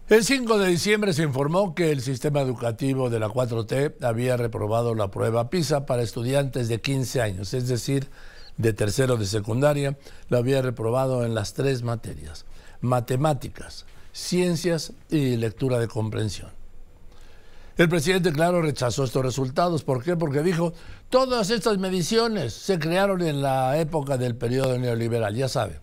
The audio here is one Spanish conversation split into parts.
El 5 de diciembre se informó que el sistema educativo de la 4T había reprobado la prueba PISA para estudiantes de 15 años, es decir, de tercero de secundaria, lo había reprobado en las 3 materias: matemáticas, ciencias y lectura de comprensión. El presidente, claro, rechazó estos resultados. ¿Por qué? Porque dijo, todas estas mediciones se crearon en la época del periodo neoliberal, ya sabe.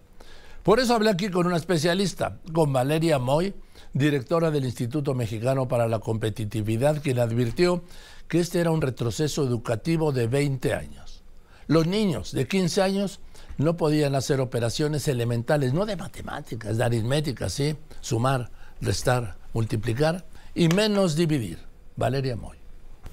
Por eso hablé aquí con una especialista, con Valeria Moy, directora del Instituto Mexicano para la Competitividad, quien advirtió que este era un retroceso educativo de 20 años. Los niños de 15 años no podían hacer operaciones elementales, no de matemáticas, de aritmética, ¿sí? Sumar, restar, multiplicar y menos dividir. Valeria Moy.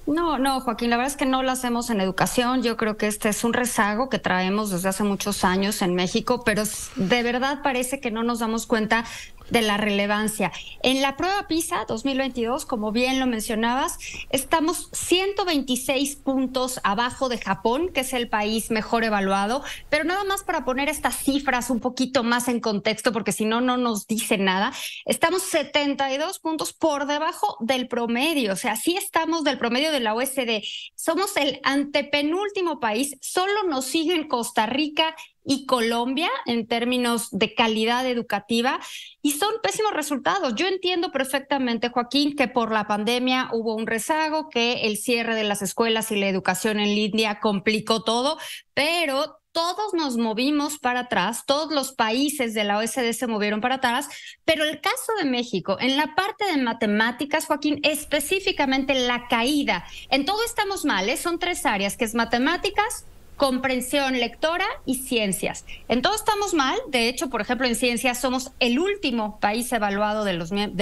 No, Joaquín, la verdad es que no lo hacemos en educación. Yo creo que este es un rezago que traemos desde hace muchos años en México, pero de verdad parece que no nos damos cuenta de la relevancia. En la prueba PISA 2022, como bien lo mencionabas, estamos 126 puntos abajo de Japón, que es el país mejor evaluado, pero nada más para poner estas cifras un poquito más en contexto, porque si no, no nos dice nada, estamos 72 puntos por debajo del promedio, o sea, sí estamos del promedio de la OECD. Somos el antepenúltimo país, solo nos siguen Costa Rica y Colombia en términos de calidad educativa, y son pésimos resultados. Yo entiendo perfectamente, Joaquín, que por la pandemia hubo un rezago, que el cierre de las escuelas y la educación en línea complicó todo, pero todos nos movimos para atrás, todos los países de la OECD se movieron para atrás, pero el caso de México, en la parte de matemáticas, Joaquín, específicamente la caída, en todo estamos mal, son 3 áreas, que es matemáticas, comprensión lectora y ciencias. En todo estamos mal. De hecho, por ejemplo, en ciencias somos el último país evaluado de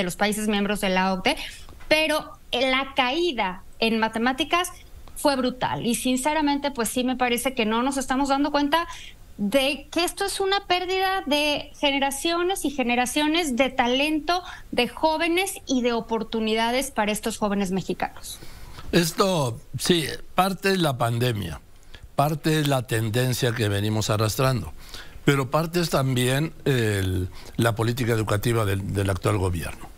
los países miembros de la OCDE, pero la caída en matemáticas fue brutal. Y sinceramente, pues sí me parece que no nos estamos dando cuenta de que esto es una pérdida de generaciones y generaciones de talento, de jóvenes y de oportunidades para estos jóvenes mexicanos. Esto, sí, parte es la pandemia. Parte es la tendencia que venimos arrastrando, pero parte es también la política educativa del actual gobierno.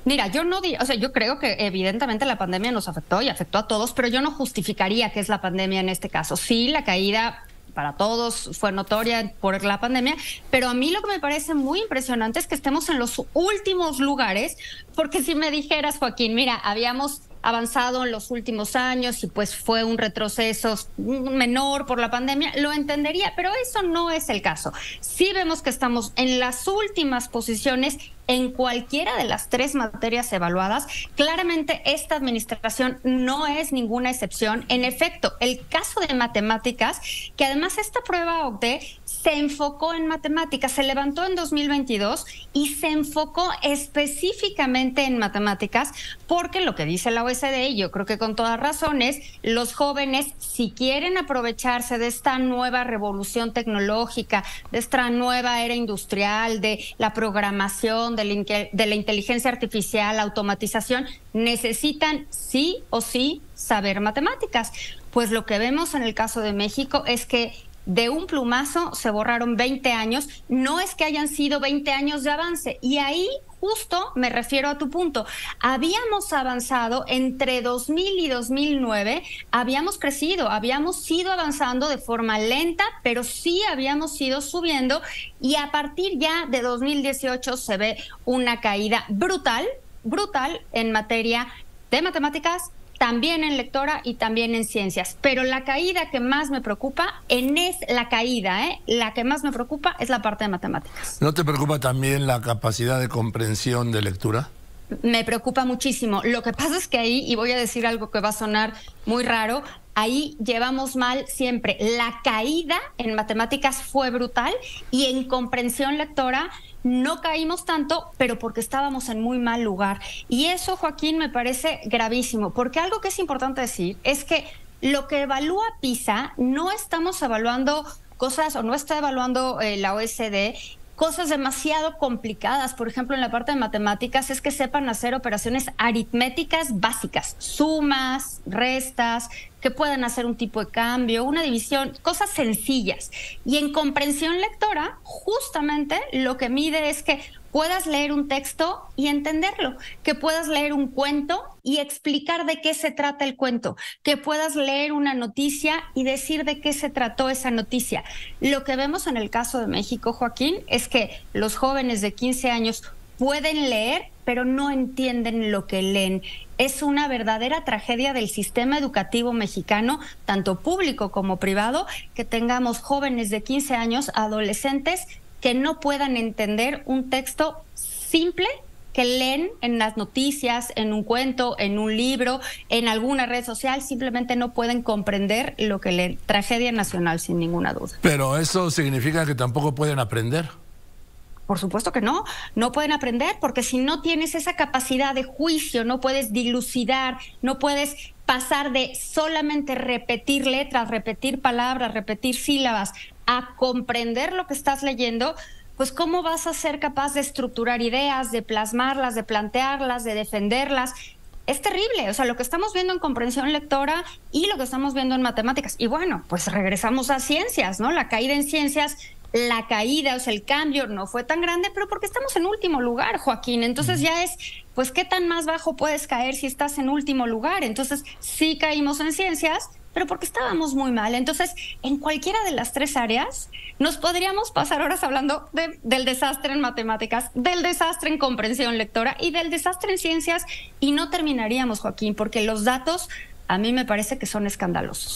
Mira, yo creo que evidentemente la pandemia nos afectó y afectó a todos, pero yo no justificaría que es la pandemia en este caso. Sí, la caída para todos fue notoria por la pandemia, pero a mí lo que me parece muy impresionante es que estemos en los últimos lugares, porque si me dijeras, Joaquín, mira, habíamos avanzado en los últimos años y pues fue un retroceso menor por la pandemia, lo entendería, pero eso no es el caso. Sí vemos que estamos en las últimas posiciones en cualquiera de las 3 materias evaluadas. Claramente esta administración no es ninguna excepción. En efecto, el caso de matemáticas, que además esta prueba OCDE se enfocó en matemáticas, se levantó en 2022 y se enfocó específicamente en matemáticas, porque lo que dice la OECD, y yo creo que con todas razones, los jóvenes, si quieren aprovecharse de esta nueva revolución tecnológica, de esta nueva era industrial, de la programación, de la inteligencia artificial, automatización, necesitan sí o sí saber matemáticas. Pues lo que vemos en el caso de México es que de un plumazo se borraron 20 años, no es que hayan sido 20 años de avance, y ahí justo me refiero a tu punto. Habíamos avanzado entre 2000 y 2009, habíamos crecido, habíamos ido avanzando de forma lenta, pero sí habíamos ido subiendo, y a partir ya de 2018 se ve una caída brutal en materia de matemáticas, también en lectora y también en ciencias. Pero la caída que más me preocupa la que más me preocupa es la parte de matemáticas. ¿No te preocupa también la capacidad de comprensión de lectura? Me preocupa muchísimo. Lo que pasa es que ahí, y voy a decir algo que va a sonar muy raro, ahí llevamos mal siempre. La caída en matemáticas fue brutal y en comprensión lectora no caímos tanto, pero porque estábamos en muy mal lugar. Y eso, Joaquín, me parece gravísimo, porque algo que es importante decir es que lo que evalúa PISA no estamos evaluando cosas, o no está evaluando la OECD, cosas demasiado complicadas. Por ejemplo, en la parte de matemáticas es que sepan hacer operaciones aritméticas básicas, sumas, restas, que puedan hacer un tipo de cambio, una división, cosas sencillas. Y en comprensión lectora, justamente lo que mide es que puedas leer un texto y entenderlo, que puedas leer un cuento y explicar de qué se trata el cuento, que puedas leer una noticia y decir de qué se trató esa noticia. Lo que vemos en el caso de México, Joaquín, es que los jóvenes de 15 años pueden leer, pero no entienden lo que leen. Es una verdadera tragedia del sistema educativo mexicano, tanto público como privado, que tengamos jóvenes de 15 años, adolescentes, que no puedan entender un texto simple que leen en las noticias, en un cuento, en un libro, en alguna red social, simplemente no pueden comprender lo que leen. Tragedia nacional, sin ninguna duda. Pero eso significa que tampoco pueden aprender. Por supuesto que no, no pueden aprender, porque si no tienes esa capacidad de juicio, no puedes dilucidar, no puedes pasar de solamente repetir letras, repetir palabras, repetir sílabas, a comprender lo que estás leyendo, pues ¿cómo vas a ser capaz de estructurar ideas, de plasmarlas, de plantearlas, de defenderlas? Es terrible, o sea, lo que estamos viendo en comprensión lectora y lo que estamos viendo en matemáticas. Y bueno, pues regresamos a ciencias, ¿no? La caída en ciencias, la caída, o sea, el cambio no fue tan grande, pero porque estamos en último lugar, Joaquín. Entonces ya es, pues, ¿qué tan más bajo puedes caer si estás en último lugar? Entonces sí caímos en ciencias, pero porque estábamos muy mal. Entonces, en cualquiera de las tres áreas, nos podríamos pasar horas hablando del desastre en matemáticas, del desastre en comprensión lectora y del desastre en ciencias, y no terminaríamos, Joaquín, porque los datos a mí me parece que son escandalosos.